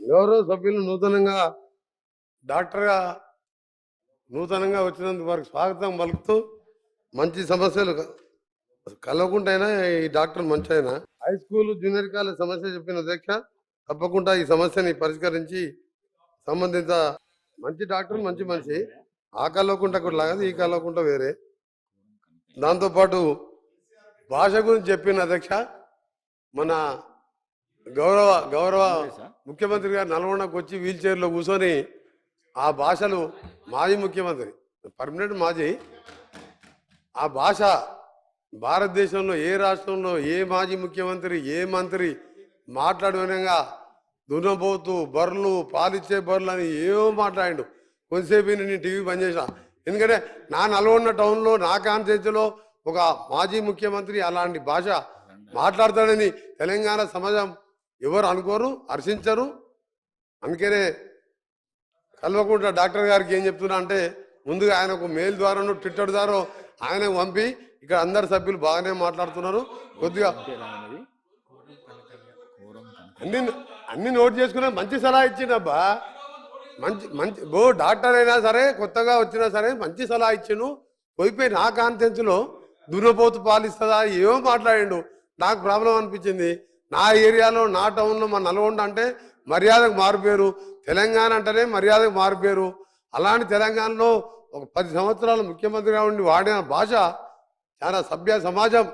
గౌరవ సభ్యులు డాక్టర్గా నూతనంగా వచ్చినందుకు వారికి స్వాగతం పలుకుతూ మంచి సమస్యలు కలవకుంటైనా ఈ డాక్టర్ మంచి అయినా హై స్కూల్ జూనియర్ కాలేజ్ సమస్య చెప్పిన అధ్యక్ష తప్పకుండా ఈ సమస్యని పరిష్కరించి సంబంధిత మంచి డాక్టర్ మంచి మనిషి ఆ కలవకుంట కూడా లాగా ఈ కలవకుంట వేరే దాంతోపాటు భాష గురించి చెప్పిన అధ్యక్ష మన గౌరవ ముఖ్యమంత్రి గారు నల్గొండకు వచ్చి వీల్ చైర్లో కూర్చొని ఆ భాషలు మాజీ ముఖ్యమంత్రి పర్మనెంట్ మాజీ ఆ భాష భారతదేశంలో ఏ రాష్ట్రంలో ఏ మాజీ ముఖ్యమంత్రి ఏ మంత్రి మాట్లాడే విధంగా దున్నపోతూ బర్రెలు పాలిచ్చే బర్రెలు అని ఏవో మాట్లాడిండు. కొంతసేపు నేను టీవీ బంద్ చేసిన, ఎందుకంటే నా నల్గొండ టౌన్లో నా కాన్స్టిట్యూన్సీలో ఒక మాజీ ముఖ్యమంత్రి అలాంటి భాష మాట్లాడతాడని తెలంగాణ సమాజం ఎవరు అనుకోరు, హర్షించరు. అందుకనే కల్వకుంట్ల డాక్టర్ గారికి ఏం చెప్తున్నా అంటే ముందుగా ఆయనకు మెయిల్ ద్వారాను ట్విట్టర్ ద్వారా ఆయనకు పంపి ఇక్కడ అందరు సభ్యులు బాగానే మాట్లాడుతున్నారు, కొద్దిగా అన్ని నోట్ చేసుకున్నా మంచి సలహా ఇచ్చిండబ్బా. మంచి డాక్టర్ అయినా సరే కొత్తగా వచ్చినా సరే మంచి సలహా ఇచ్చిండు. పోయిపోయి నా కాన్ఫరెన్స్లో దున్నపోతు పాలిస్తుందా ఏమో మాట్లాడిండు. నాకు ప్రాబ్లం అనిపించింది. నా ఏరియాలో నా టౌన్లో మా నల్గొండ అంటే మర్యాదకు మారిపోయారు, తెలంగాణ అంటేనే మర్యాదకు మారిపోయారు. అలాంటి తెలంగాణలో ఒక 10 సంవత్సరాలు ముఖ్యమంత్రిగా ఉండి వాడిన భాష చాలా సభ్య సమాజం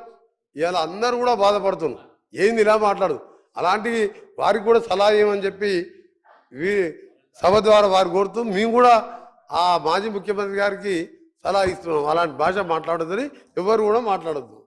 ఇవాళ అందరూ కూడా బాధపడుతున్నారు. ఏంది ఇలా మాట్లాడు, అలాంటివి వారికి కూడా సలహా ఇవ్వమని చెప్పి సభ ద్వారా వారు కోరుతూ మేము కూడా ఆ మాజీ ముఖ్యమంత్రి గారికి సలహా ఇస్తున్నాం. అలాంటి భాష మాట్లాడొద్దని ఎవరు కూడా మాట్లాడొద్దు.